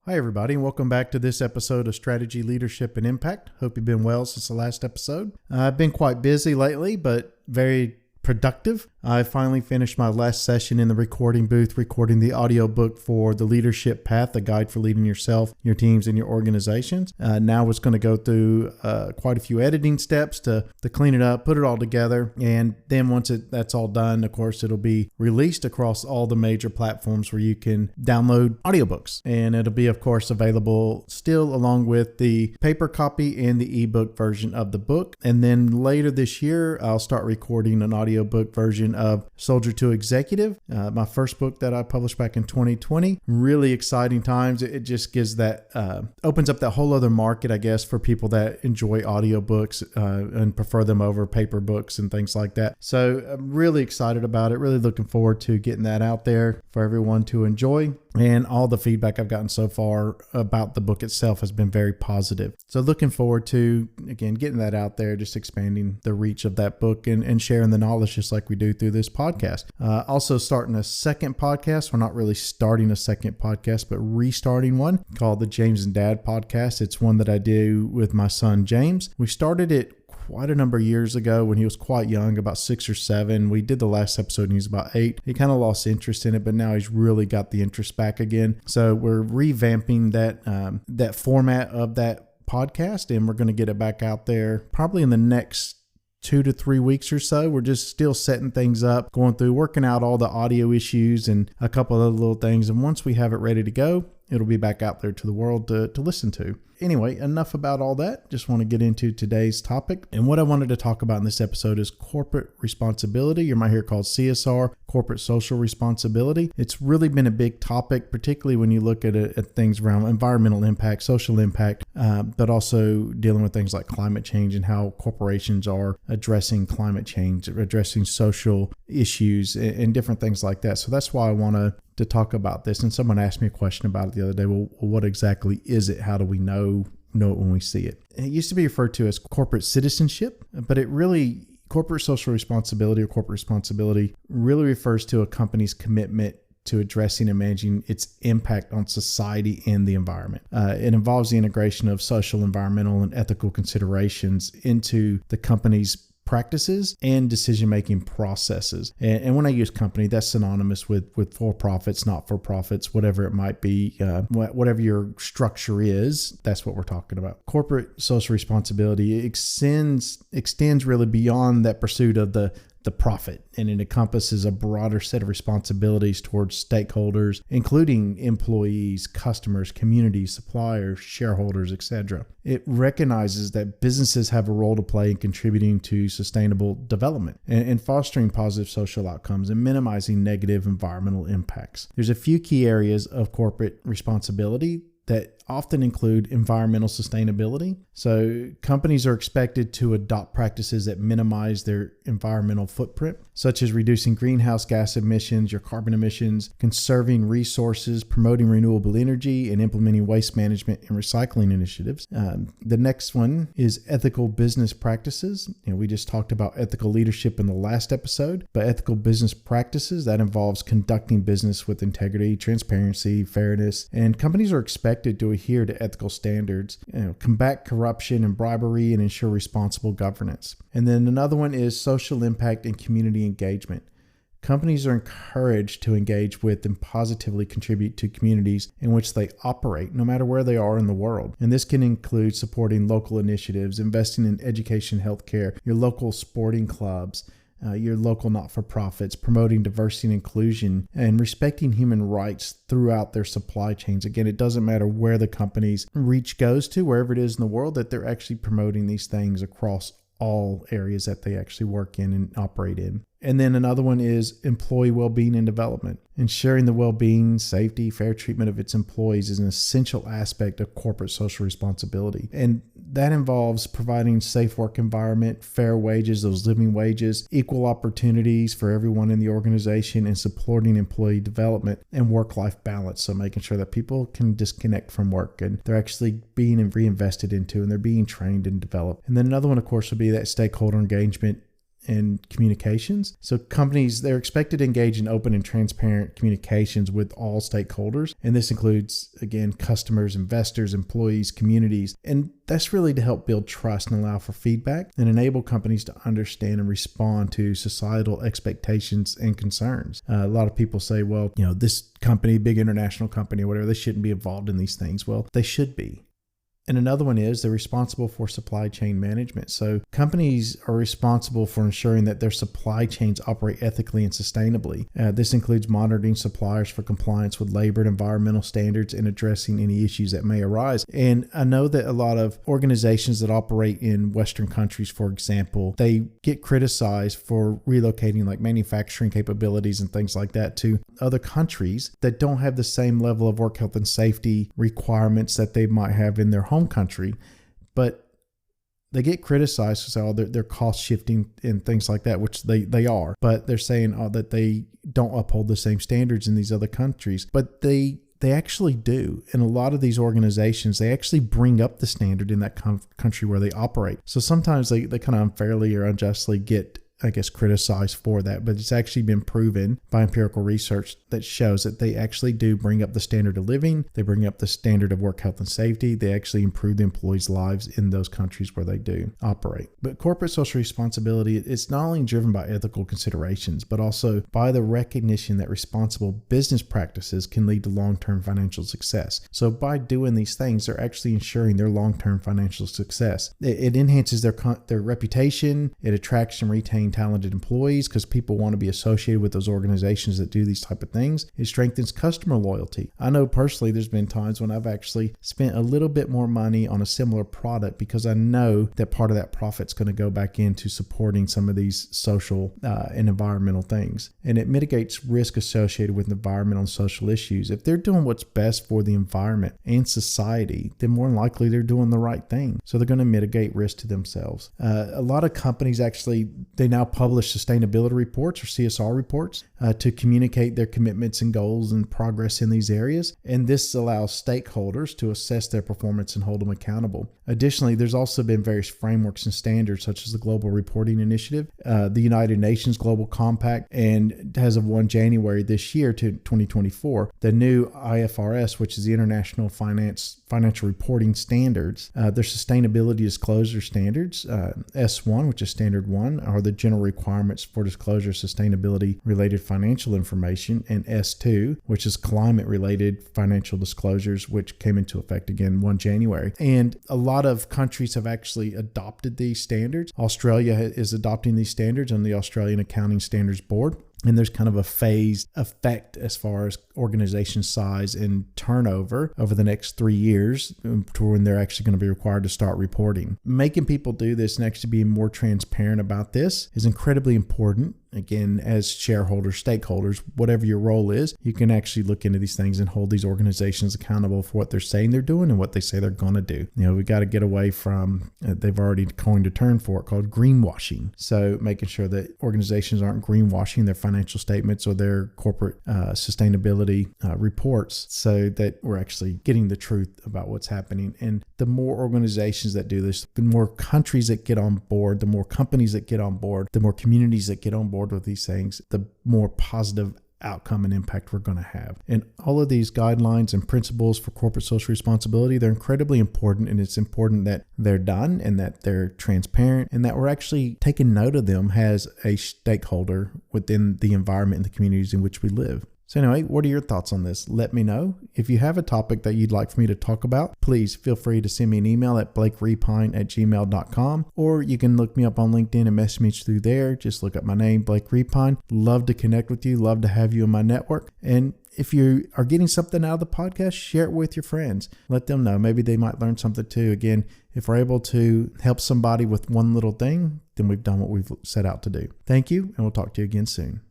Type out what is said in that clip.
Hi, everybody, and welcome back to this episode of Strategy, Leadership, and Impact. Hope you've been well since the last episode. I've been quite busy lately, but very productive. I finally finished my last session in the recording booth, recording the audiobook for The Leadership Path, a guide for leading yourself, your teams, and your organizations. Now it's going to go through quite a few editing steps to clean it up, put it all together. And then once that's all done, of course, it'll be released across all the major platforms where you can download audiobooks. And it'll be, of course, available still along with the paper copy and the ebook version of the book. And then later this year, I'll start recording an audiobook version of Soldier to Executive, my first book that I published back in 2020. Really exciting times. It just gives that, opens up that whole other market, I guess, for people that enjoy audiobooks and prefer them over paper books and things like that. So I'm really excited about it. Really looking forward to getting that out there for everyone to enjoy. And all the feedback I've gotten so far about the book itself has been very positive. So looking forward to, again, getting that out there, just expanding the reach of that book and sharing the knowledge just like we do through this podcast. Also starting a second podcast. We're not really starting a second podcast, but restarting one called the James and Dad Podcast. It's one that I do with my son, James. We started it quite a number of years ago when he was quite young, about 6 or 7. We did the last episode and he was about 8. He kind of lost interest in it, but now he's really got the interest back again. So we're revamping that format of that podcast, and we're going to get it back out there probably in the next 2 to 3 weeks or so. We're just still setting things up, going through, working out all the audio issues and a couple of other little things. And once we have it ready to go, it'll be back out there to the world to listen to. Anyway, enough about all that. Just want to get into today's topic. And what I wanted to talk about in this episode is corporate responsibility. You might hear it called CSR, corporate social responsibility. It's really been a big topic, particularly when you look at things around environmental impact, social impact, but also dealing with things like climate change and how corporations are addressing climate change, addressing social issues and different things like that. So that's why I want to talk about this. And someone asked me a question about it the other day. Well, what exactly is it? How do we know it when we see it? It used to be referred to as corporate citizenship, but corporate social responsibility or corporate responsibility really refers to a company's commitment to addressing and managing its impact on society and the environment. It involves the integration of social, environmental, and ethical considerations into the company's practices and decision-making processes. And when I use company, that's synonymous with for-profits, not-for-profits, whatever it might be, whatever your structure is, that's what we're talking about. Corporate social responsibility extends really beyond that pursuit of the profit, and it encompasses a broader set of responsibilities towards stakeholders, including employees, customers, communities, suppliers, shareholders, etc. It recognizes that businesses have a role to play in contributing to sustainable development and fostering positive social outcomes and minimizing negative environmental impacts. There's a few key areas of corporate responsibility that often include environmental sustainability. So companies are expected to adopt practices that minimize their environmental footprint, such as reducing greenhouse gas emissions, your carbon emissions, conserving resources, promoting renewable energy, and implementing waste management and recycling initiatives. The next one is ethical business practices. We just talked about ethical leadership in the last episode, but ethical business practices, that involves conducting business with integrity, transparency, fairness, and companies are expected to adhere to ethical standards, combat corruption and bribery, and ensure responsible governance. And then another one is social impact and community engagement. Companies are encouraged to engage with and positively contribute to communities in which they operate, no matter where they are in the world. And this can include supporting local initiatives, investing in education, healthcare, your local sporting clubs, your local not-for-profits, promoting diversity and inclusion, and respecting human rights throughout their supply chains. Again, it doesn't matter where the company's reach goes to, wherever it is in the world, that they're actually promoting these things across all areas that they actually work in and operate in. And then another one is employee well-being and development. Ensuring the well-being, safety, fair treatment of its employees is an essential aspect of corporate social responsibility. And that involves providing safe work environment, fair wages, those living wages, equal opportunities for everyone in the organization, and supporting employee development and work-life balance. So making sure that people can disconnect from work and they're actually being reinvested into and they're being trained and developed. And then another one, of course, would be that stakeholder engagement and communications. So companies, they're expected to engage in open and transparent communications with all stakeholders. And this includes, again, customers, investors, employees, communities. And that's really to help build trust and allow for feedback and enable companies to understand and respond to societal expectations and concerns. A lot of people say, well, this company, big international company or whatever, they shouldn't be involved in these things. Well, they should be. And another one is they're responsible for supply chain management. So companies are responsible for ensuring that their supply chains operate ethically and sustainably. This includes monitoring suppliers for compliance with labor and environmental standards and addressing any issues that may arise. And I know that a lot of organizations that operate in Western countries, for example, they get criticized for relocating like manufacturing capabilities and things like that to other countries that don't have the same level of work health and safety requirements that they might have in their home country, but they get criticized because they're cost shifting and things like that, which they are, but they're saying that they don't uphold the same standards in these other countries, but they actually do. And a lot of these organizations, they actually bring up the standard in that country where they operate. So sometimes they kind of unfairly or unjustly get criticized for that, but it's actually been proven by empirical research that shows that they actually do bring up the standard of living. They bring up the standard of work health and safety. They actually improve the employees' lives in those countries where they do operate. But corporate social responsibility, it's not only driven by ethical considerations, but also by the recognition that responsible business practices can lead to long-term financial success. So by doing these things, they're actually ensuring their long-term financial success. It enhances their reputation. It attracts and retains talented employees because people want to be associated with those organizations that do these type of things. It strengthens customer loyalty. I know personally there's been times when I've actually spent a little bit more money on a similar product because I know that part of that profit's going to go back into supporting some of these social and environmental things. And it mitigates risk associated with environmental and social issues. If they're doing what's best for the environment and society, then more than likely they're doing the right thing. So they're going to mitigate risk to themselves. A lot of companies actually, they now publish sustainability reports or CSR reports to communicate their commitments and goals and progress in these areas. And this allows stakeholders to assess their performance and hold them accountable. Additionally, there's also been various frameworks and standards such as the Global Reporting Initiative, the United Nations Global Compact, and as of 1 January this year to 2024, the new IFRS, which is the International Financial Reporting Standards, their sustainability disclosure standards, S1, which is standard 1, are the general requirements for disclosure of sustainability related financial information, and S2, which is climate related financial disclosures, which came into effect again 1 January. And a lot of countries have actually adopted these standards. Australia is adopting these standards on the Australian Accounting Standards Board. And there's kind of a phased effect as far as organization size and turnover over the next 3 years to when they're actually going to be required to start reporting. Making people do this and actually being more transparent about this is incredibly important. Again, as shareholders, stakeholders, whatever your role is, you can actually look into these things and hold these organizations accountable for what they're saying they're doing and what they say they're going to do. We got to get away from, they've already coined a term for it called greenwashing. So making sure that organizations aren't greenwashing their financial statements or their corporate sustainability reports so that we're actually getting the truth about what's happening. And the more organizations that do this, the more countries that get on board, the more companies that get on board, the more communities that get on board with these things, the more positive outcome and impact we're going to have. And all of these guidelines and principles for corporate social responsibility, they're incredibly important, and it's important that they're done and that they're transparent and that we're actually taking note of them as a stakeholder within the environment and the communities in which we live. So anyway, what are your thoughts on this? Let me know. If you have a topic that you'd like for me to talk about, please feel free to send me an email at blakerepine@gmail.com, or you can look me up on LinkedIn and message me through there. Just look up my name, Blake Repine. Love to connect with you. Love to have you in my network. And if you are getting something out of the podcast, share it with your friends. Let them know. Maybe they might learn something too. Again, if we're able to help somebody with one little thing, then we've done what we've set out to do. Thank you, and we'll talk to you again soon.